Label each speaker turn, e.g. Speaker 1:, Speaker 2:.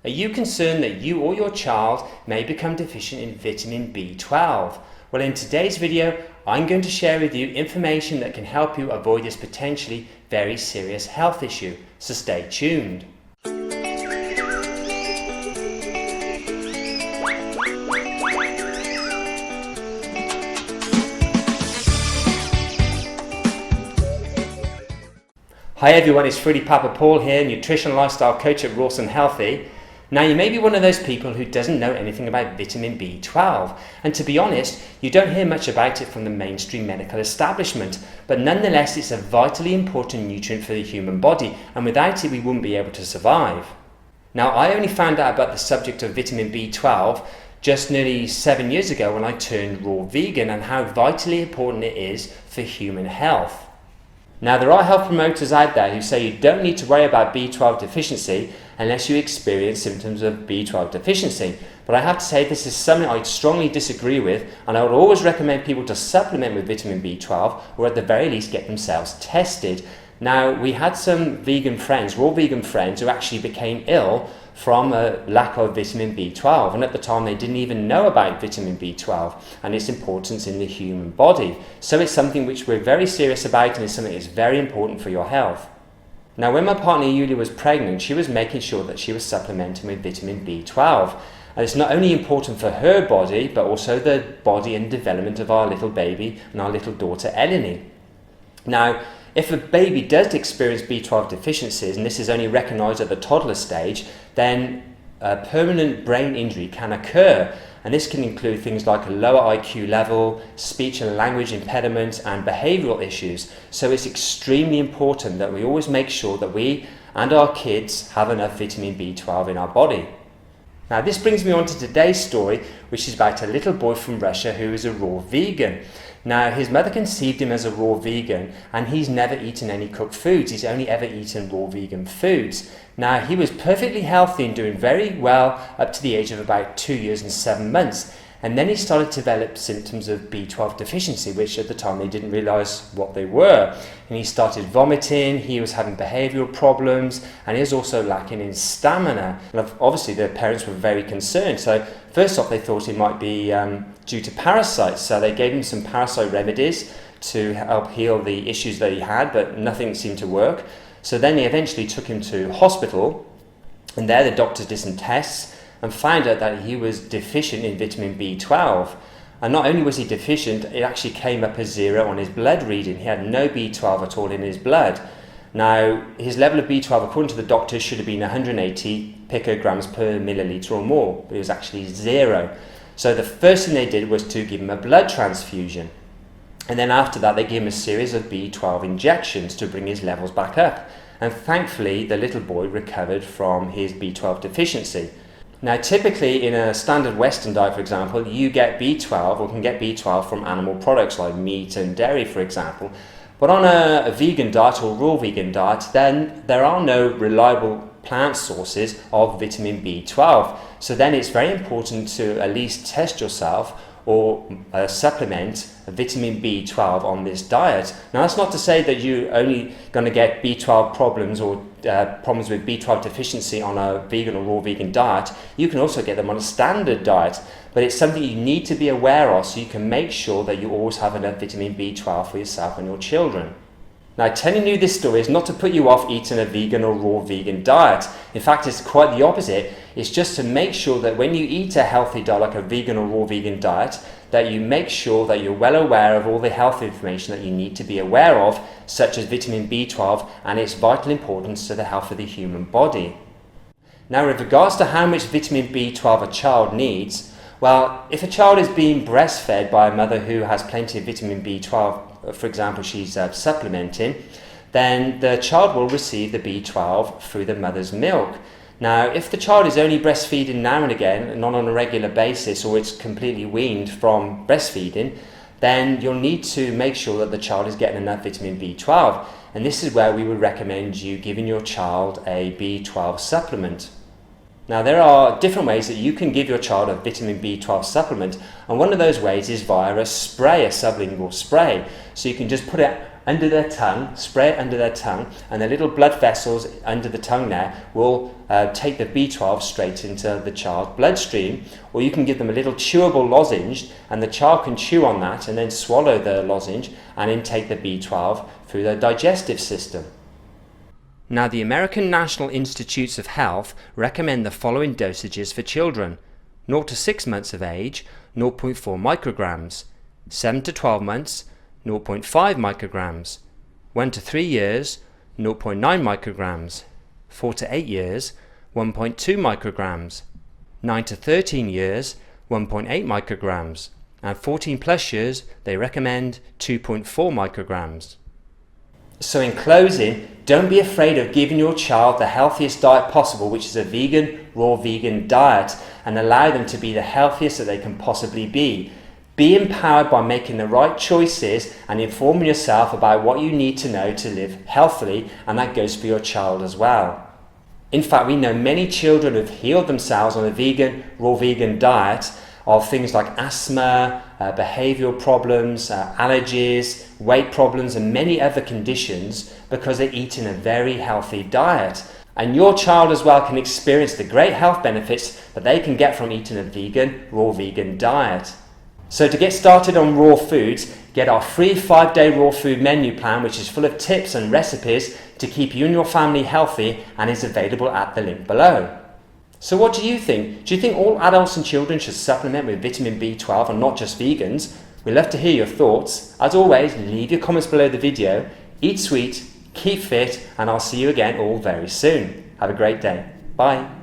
Speaker 1: Are you concerned that you or your child may become deficient in vitamin B12? Well, in today's video, I'm going to share with you information that can help you avoid this potentially very serious health issue, so stay tuned. Hi everyone, it's Fruity Papa Paul here, nutrition and lifestyle coach at Rawson Healthy. Now you may be one of those people who doesn't know anything about vitamin B12, and to be honest, you don't hear much about it from the mainstream medical establishment, but nonetheless it's a vitally important nutrient for the human body, and without it we wouldn't be able to survive. Now I only found out about the subject of vitamin B12 just nearly 7 years ago when I turned raw vegan, and how vitally important it is for human health. Now there are health promoters out there who say you don't need to worry about B12 deficiency unless you experience symptoms of B12 deficiency. But I have to say this is something I strongly disagree with, and I would always recommend people to supplement with vitamin B12 or at the very least get themselves tested. Now we had some vegan friends, raw vegan friends, who actually became ill from a lack of vitamin B12, and at the time they didn't even know about vitamin B12 and its importance in the human body. So it's something which we're very serious about, and it's something that's very important for your health. Now when my partner Yulia was pregnant, she was making sure that she was supplementing with vitamin B12. And it's not only important for her body, but also the body and development of our little baby and our little daughter Eleni. Now, if a baby does experience B12 deficiencies, and this is only recognised at the toddler stage, then a permanent brain injury can occur. And this can include things like a lower IQ level, speech and language impediments, and behavioural issues. So it's extremely important that we always make sure that we and our kids have enough vitamin B12 in our body. Now this brings me on to today's story, which is about a little boy from Russia who is a raw vegan. Now his mother conceived him as a raw vegan, and he's never eaten any cooked foods. He's only ever eaten raw vegan foods. Now he was perfectly healthy and doing very well up to the age of about 2 years and 7 months. And then he started to develop symptoms of B12 deficiency, which at the time they didn't realise what they were. And he started vomiting, he was having behavioural problems, and he was also lacking in stamina. And obviously the parents were very concerned. So first off, they thought it might be due to parasites. So they gave him some parasite remedies to help heal the issues that he had, but nothing seemed to work. So then they eventually took him to hospital, and there the doctors did some tests and found out that he was deficient in vitamin B12. And not only was he deficient, it actually came up as 0 on his blood reading. He had no B12 at all in his blood. Now, his level of B12, according to the doctors, should have been 180 picograms per milliliter or more, but it was actually 0. So the first thing they did was to give him a blood transfusion. And then after that, they gave him a series of B12 injections to bring his levels back up. And thankfully, the little boy recovered from his B12 deficiency. Now typically in a standard Western diet, for example, you get B12 or can get B12 from animal products like meat and dairy, for example. But on a vegan diet or raw vegan diet, then there are no reliable plant sources of vitamin B12. So then it's very important to at least test yourself or supplement vitamin B12 on this diet. Now that's not to say that you're only going to get B12 problems or problems with B12 deficiency on a vegan or raw vegan diet. You can also get them on a standard diet, but it's something you need to be aware of so you can make sure that you always have enough vitamin B12 for yourself and your children. Now telling you this story is not to put you off eating a vegan or raw vegan diet. In fact, it's quite the opposite. It's just to make sure that when you eat a healthy diet like a vegan or raw vegan diet, that you make sure that you're well aware of all the health information that you need to be aware of, such as vitamin B12 and its vital importance to the health of the human body. Now with regards to how much vitamin B12 a child needs, well, if a child is being breastfed by a mother who has plenty of vitamin B12, for example, she's supplementing, then the child will receive the B12 through the mother's milk. Now, if the child is only breastfeeding now and again, and not on a regular basis, or it's completely weaned from breastfeeding, then you'll need to make sure that the child is getting enough vitamin B12. And this is where we would recommend you giving your child a B12 supplement. Now there are different ways that you can give your child a vitamin B12 supplement, and one of those ways is via a spray, a sublingual spray. So you can just put it under their tongue, spray it under their tongue, and the little blood vessels under the tongue there will take the B12 straight into the child's bloodstream. Or you can give them a little chewable lozenge, and the child can chew on that and then swallow the lozenge and intake the B12 through their digestive system. Now, the American National Institutes of Health recommend the following dosages for children: 0 to 6 months of age, 0.4 micrograms, 7 to 12 months, 0.5 micrograms, 1 to 3 years, 0.9 micrograms, 4 to 8 years, 1.2 micrograms, 9 to 13 years, 1.8 micrograms, and 14 plus years they recommend 2.4 micrograms. So in closing, don't be afraid of giving your child the healthiest diet possible, which is a vegan, raw vegan diet, and allow them to be the healthiest that they can possibly be. Be empowered by making the right choices and informing yourself about what you need to know to live healthily, and that goes for your child as well. In fact, we know many children who have healed themselves on a vegan, raw vegan diet of things like asthma, behavioural problems, allergies, weight problems, and many other conditions because they eat in a very healthy diet. And your child as well can experience the great health benefits that they can get from eating a vegan, raw vegan diet. So to get started on raw foods, get our free 5-day raw food menu plan, which is full of tips and recipes to keep you and your family healthy, and is available at the link below. So what do you think? Do you think all adults and children should supplement with vitamin B12 and not just vegans? We'd love to hear your thoughts. As always, leave your comments below the video. Eat sweet, keep fit, and I'll see you again all very soon. Have a great day. Bye.